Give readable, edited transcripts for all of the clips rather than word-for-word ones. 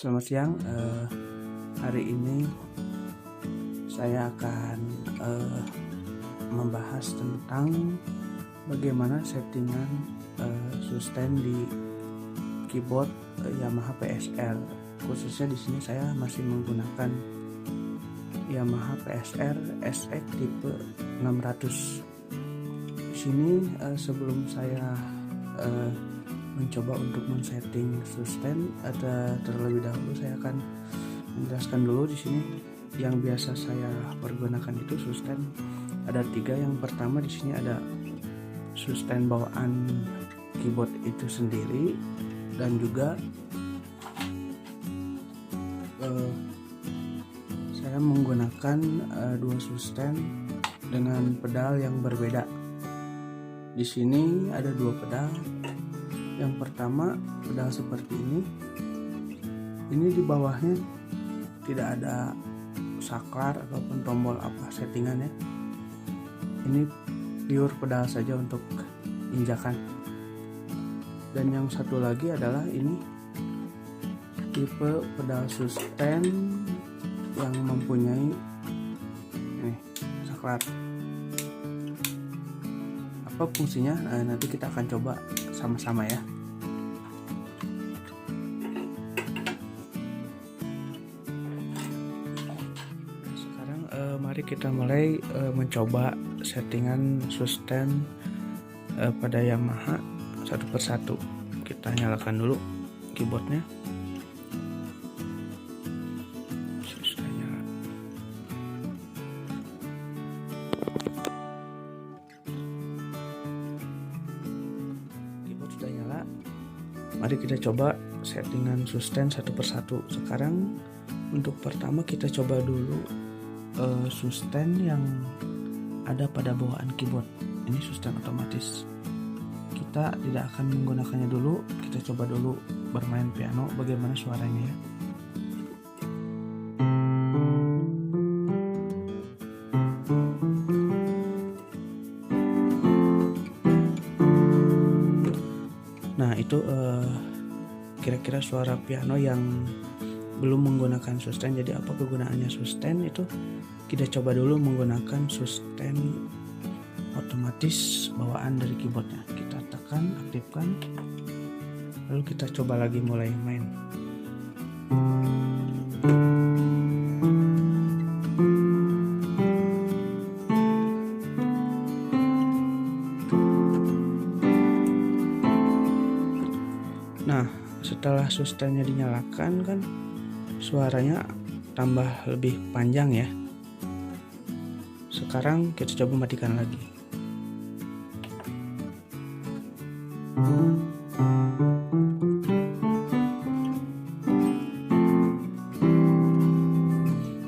Selamat siang. Hari ini saya akan membahas tentang bagaimana settingan sustain di keyboard Yamaha PSR. Khususnya di sini saya masih menggunakan Yamaha PSR SX tipe 600. Di sini sebelum saya mencoba untuk men-setting sustain, terlebih dahulu saya akan menjelaskan dulu di sini yang biasa saya pergunakan itu sustain ada 3. Yang pertama di sini ada sustain bawaan keyboard itu sendiri, dan juga saya menggunakan 2 sustain dengan pedal yang berbeda. Di sini ada 2 pedal. Yang pertama pedal seperti ini. Ini di bawahnya tidak ada saklar ataupun tombol apa settingannya. Ini pure pedal saja untuk injakan. Dan yang satu lagi adalah ini tipe pedal sustain yang mempunyai saklar. Apa fungsinya? Nanti kita akan coba sama-sama ya. Sekarang mari kita mulai mencoba settingan sustain pada Yamaha satu persatu. Kita nyalakan dulu keyboardnya. Sudah nyala. Keyboard sudah nyala. Mari kita coba settingan sustain satu persatu. Sekarang untuk pertama kita coba dulu sustain yang ada pada bawaan keyboard. Ini sustain otomatis. Kita tidak akan menggunakannya dulu. Kita coba dulu bermain piano bagaimana suaranya ya. Nah itu kira-kira suara piano yang belum menggunakan sustain. Jadi apa kegunaannya sustain itu? Kita coba dulu menggunakan sustain otomatis bawaan dari keyboardnya. Kita tekan, aktifkan, lalu kita coba lagi mulai main. Nah, setelah sustainnya dinyalakan kan suaranya tambah lebih panjang ya. Sekarang kita coba matikan lagi.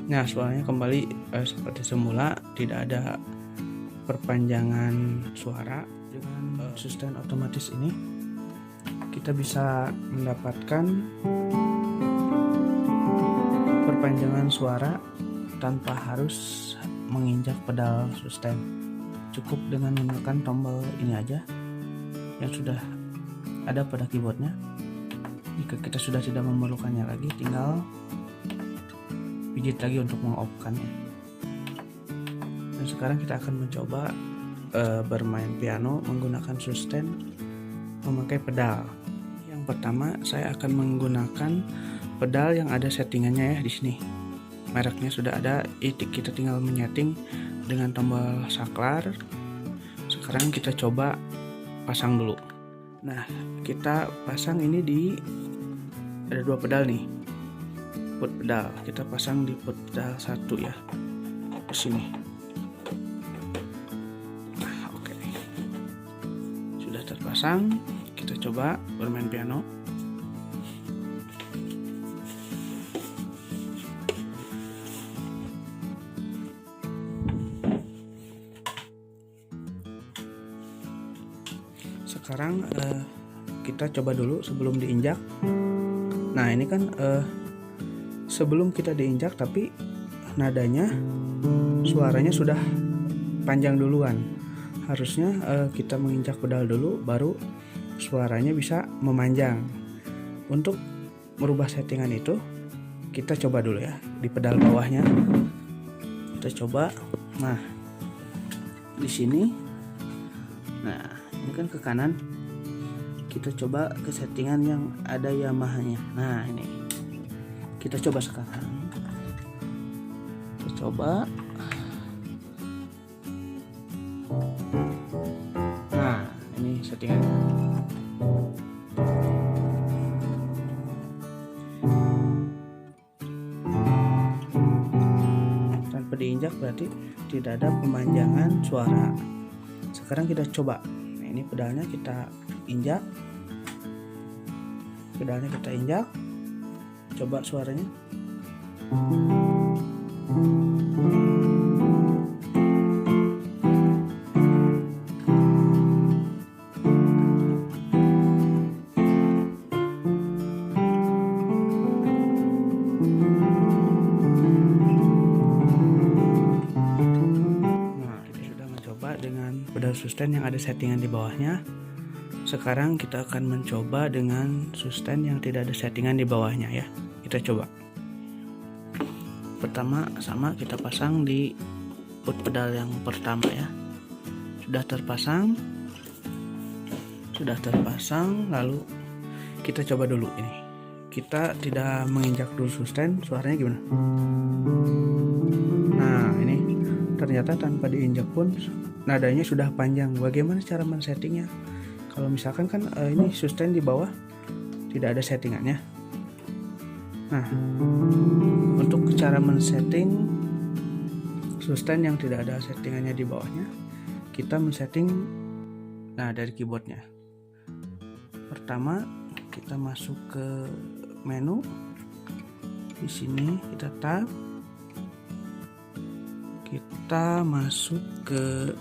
Nah, suaranya kembali seperti semula, tidak ada perpanjangan suara. Dengan sustain otomatis ini kita bisa mendapatkan perpanjangan suara tanpa harus menginjak pedal sustain. Cukup dengan menekan tombol ini aja yang sudah ada pada keyboardnya. Jika kita sudah tidak memerlukannya lagi, tinggal pijit lagi untuk meng-off-kannya. Dan sekarang kita akan mencoba bermain piano menggunakan sustain memakai pedal. Yang pertama saya akan menggunakan pedal yang ada settingannya ya di sini. Mereknya sudah ada, kita tinggal menyeting dengan tombol saklar. Sekarang kita coba pasang dulu. Nah, kita pasang ini ada 2 pedal nih. Put pedal, kita pasang di put pedal 1 ya. Ke sini. Nah, oke. Sudah terpasang, kita coba bermain piano. Sekarang kita coba dulu sebelum diinjak. Nah ini kan sebelum kita diinjak tapi nadanya suaranya sudah panjang duluan. Harusnya kita menginjak pedal dulu baru suaranya bisa memanjang. Untuk merubah settingan itu, kita coba dulu ya di pedal bawahnya. Kita coba. Nah, di sini. Nah, ini kan ke kanan. Kita coba ke settingan yang ada Yamaha-nya. Nah, ini. Kita coba sekarang. Kita coba. Nah, ini settingannya. Tanpa diinjak berarti tidak ada pemanjangan suara. Sekarang kita coba. Nah, ini pedalnya kita injak. Pedalnya kita injak. Coba suaranya. Dengan pedal sustain yang ada settingan di bawahnya. Sekarang kita akan mencoba dengan sustain yang tidak ada settingan di bawahnya ya. Kita coba. Pertama sama kita pasang di out pedal yang pertama ya. Sudah terpasang, lalu kita coba dulu ini. Kita tidak menginjak dulu sustain, suaranya gimana? Nah, ini ternyata tanpa diinjak pun nadanya sudah panjang. Bagaimana cara men-settingnya? Kalau misalkan kan ini sustain di bawah tidak ada settingannya. Nah, untuk cara men-setting sustain yang tidak ada settingannya di bawahnya, kita men-setting dari keyboardnya. Pertama, kita masuk ke menu. Di sini kita tab. Kita masuk ke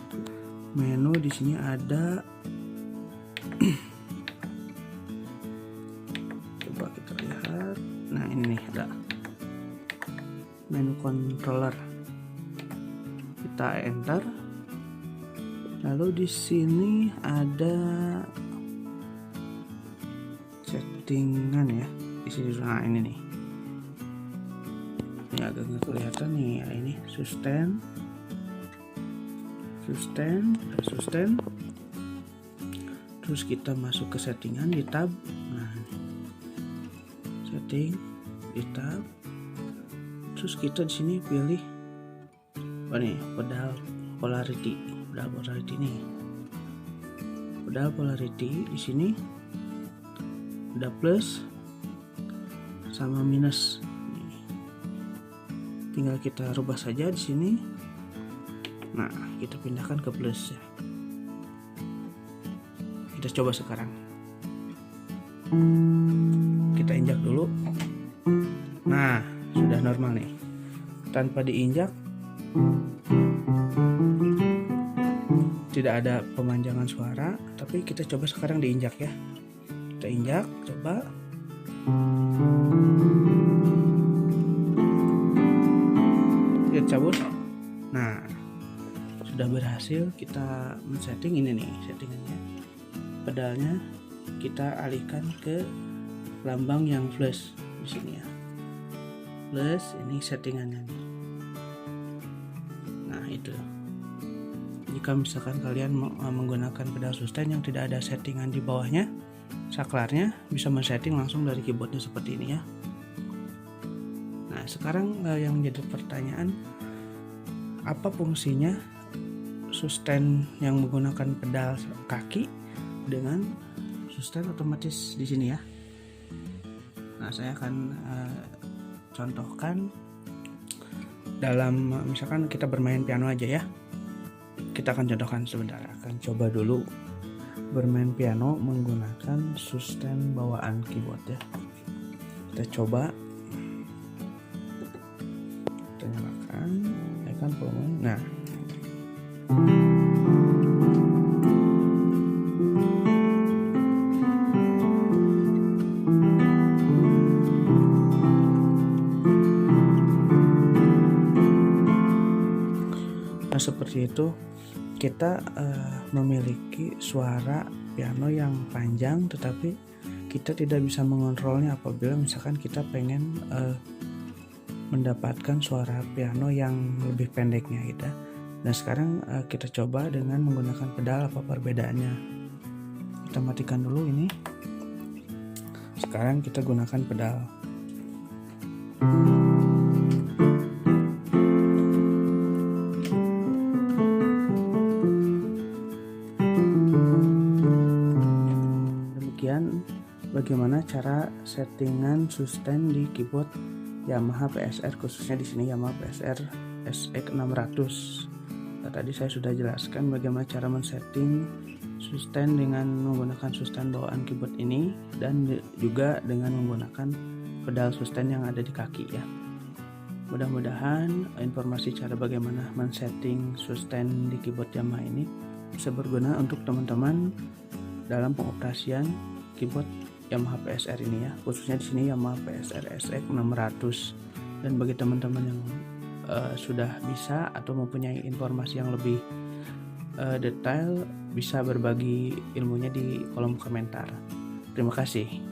menu. Di sini ada coba kita lihat. Nah, ini nih ada menu controller. Kita enter. Lalu di sini ada settingan ya. Di sini ini nih. Ini agak nggak kelihatan nih ya, ini sustain. Terus kita masuk ke settingan di tab. Nah, setting di tab. Terus kita di sini pilih pedal polarity nih. Pedal polarity di sini ada plus sama minus. Tinggal kita rubah saja di sini. Nah, kita pindahkan ke plus ya. Kita coba sekarang. Kita injak dulu. Nah, sudah normal nih. Tanpa diinjak tidak ada pemanjangan suara, tapi kita coba sekarang diinjak ya. Kita injak, coba. Cabut. Nah, sudah berhasil kita men-setting ini nih settingannya. Pedalnya kita alihkan ke lambang yang flash di sini ya. Plus ini settingannya nih. Nah, itu. Jika misalkan kalian menggunakan pedal sustain yang tidak ada settingan di bawahnya, saklarnya bisa men-setting langsung dari keyboardnya seperti ini ya. Nah, sekarang yang menjadi pertanyaan, apa fungsinya sustain yang menggunakan pedal kaki dengan sustain otomatis di sini ya? Nah, saya akan contohkan dalam misalkan kita bermain piano aja ya. Kita akan contohkan sebentar. Akan coba dulu bermain piano menggunakan sustain bawaan keyboard ya. Kita coba. Kita nyalakan. Nah, seperti itu kita memiliki suara piano yang panjang, tetapi kita tidak bisa mengontrolnya apabila misalkan kita pengen mendapatkan suara piano yang lebih pendeknya gitu. Dan sekarang kita coba dengan menggunakan pedal. Apa perbedaannya? Kita matikan dulu ini. Sekarang kita gunakan pedal. Demikian bagaimana cara settingan sustain di keyboard Yamaha PSR, khususnya di sini Yamaha PSR SX600. Tadi saya sudah jelaskan bagaimana cara men-setting sustain dengan menggunakan sustain bawaan keyboard ini dan juga dengan menggunakan pedal sustain yang ada di kaki ya. Mudah-mudahan informasi cara bagaimana men-setting sustain di keyboard Yamaha ini bisa berguna untuk teman-teman dalam pengoperasian keyboard Yamaha PSR ini ya, khususnya di sini Yamaha PSR SX600. Dan bagi teman-teman yang sudah bisa atau mempunyai informasi yang lebih detail, bisa berbagi ilmunya di kolom komentar. Terima kasih.